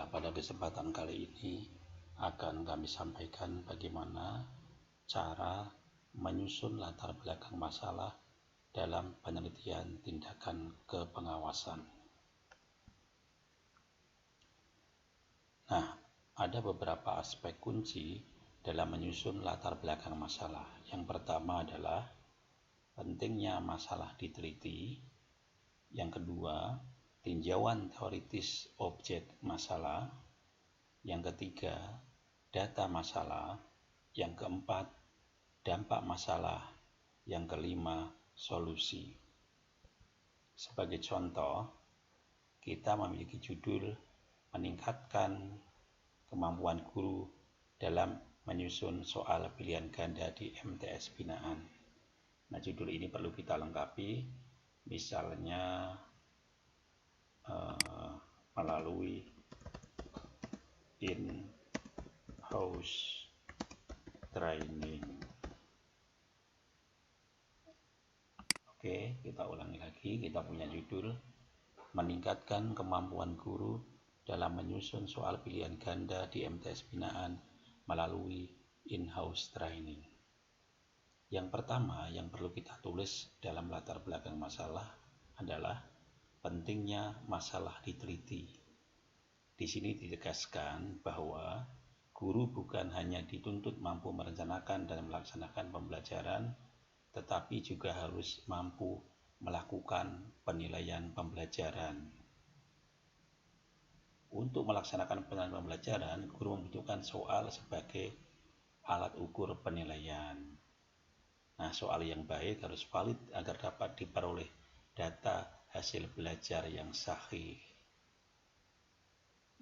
Ya, pada kesempatan kali ini akan kami sampaikan bagaimana cara menyusun latar belakang masalah dalam penelitian tindakan kepengawasan. Nah, ada beberapa aspek kunci dalam menyusun latar belakang masalah. Yang pertama adalah pentingnya masalah diteliti. Yang kedua, tinjauan teoritis objek masalah. Yang ketiga, data masalah. Yang keempat, dampak masalah. Yang kelima, solusi. Sebagai contoh, kita memiliki judul meningkatkan kemampuan guru dalam menyusun soal pilihan ganda di MTS binaan. Nah, judul ini perlu kita lengkapi, misalnya melalui in-house training. Oke, kita ulangi lagi. Kita punya judul meningkatkan kemampuan guru dalam menyusun soal pilihan ganda di MTS binaan melalui in-house training. Yang pertama yang perlu kita tulis dalam latar belakang masalah adalah pentingnya masalah diteliti. Di sini ditegaskan bahwa guru bukan hanya dituntut mampu merencanakan dan melaksanakan pembelajaran, tetapi juga harus mampu melakukan penilaian pembelajaran. Untuk melaksanakan penilaian pembelajaran, guru membutuhkan soal sebagai alat ukur penilaian. Nah, soal yang baik harus valid agar dapat diperoleh data hasil belajar yang sahih.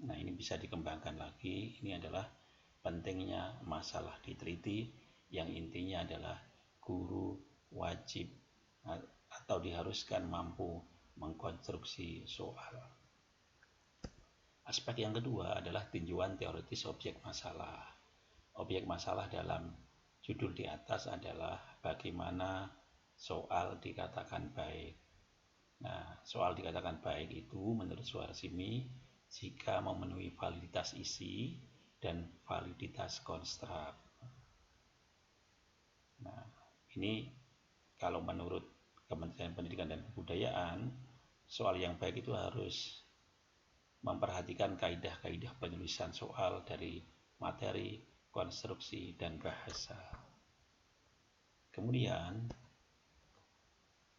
Nah, ini bisa dikembangkan lagi. Ini adalah pentingnya masalah diteliti, yang intinya adalah guru wajib atau diharuskan mampu mengkonstruksi soal. Aspek yang kedua adalah tinjauan teoritis objek masalah. Objek masalah dalam judul di atas adalah bagaimana soal dikatakan baik. Nah, soal dikatakan baik itu menurut Suharsimi jika memenuhi validitas isi dan validitas konstruk. Nah, ini kalau menurut Kementerian Pendidikan dan Kebudayaan, soal yang baik itu harus memperhatikan kaidah-kaidah penulisan soal dari materi, konstruksi, dan bahasa. Kemudian,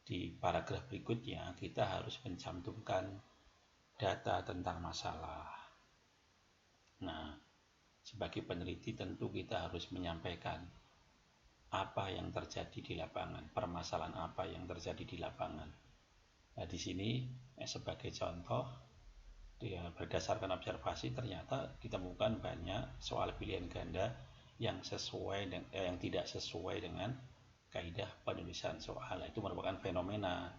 di paragraf berikutnya kita harus mencantumkan data tentang masalah. Nah, sebagai peneliti tentu kita harus menyampaikan apa yang terjadi di lapangan, permasalahan apa yang terjadi di lapangan. Nah, di sini sebagai contoh, berdasarkan observasi ternyata ditemukan banyak soal pilihan ganda yang tidak sesuai dengan kaidah penulisan soal. Itu merupakan fenomena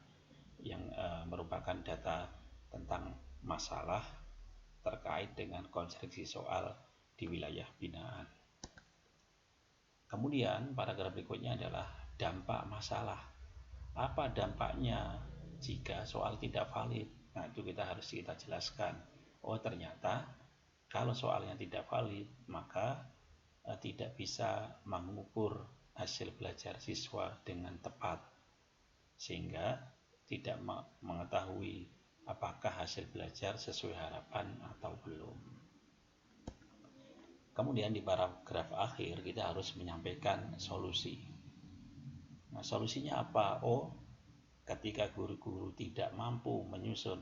yang merupakan data tentang masalah terkait dengan konstruksi soal di wilayah binaan. Kemudian paragraf berikutnya adalah dampak masalah. Apa dampaknya jika soal tidak valid? Nah, itu harus kita jelaskan. Oh, ternyata kalau soalnya tidak valid, maka tidak bisa mengukur hasil belajar siswa dengan tepat, sehingga tidak mengetahui apakah hasil belajar sesuai harapan atau belum. Kemudian di paragraf akhir kita harus menyampaikan solusi. Nah, solusinya apa? Oh, ketika guru-guru tidak mampu menyusun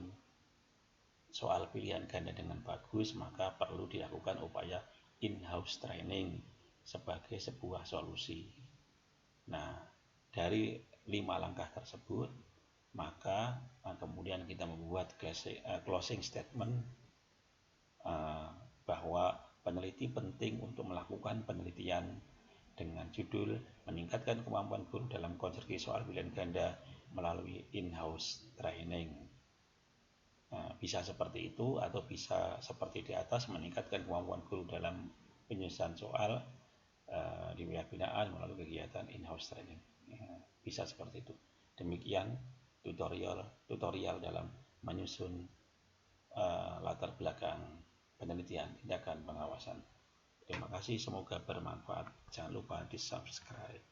soal pilihan ganda dengan bagus, maka perlu dilakukan upaya in-house training sebagai sebuah solusi. Nah, dari 5 langkah tersebut, maka kemudian kita membuat closing statement bahwa peneliti penting untuk melakukan penelitian dengan judul meningkatkan kemampuan guru dalam konstruksi soal pilihan ganda melalui in-house training. Nah, bisa seperti itu atau bisa seperti di atas, meningkatkan kemampuan guru dalam penyusunan soal di wilayah binaan melalui kegiatan in-house training. Bisa seperti itu. Demikian tutorial dalam menyusun latar belakang penelitian, tindakan, pengawasan. Terima kasih, semoga bermanfaat. Jangan lupa di subscribe.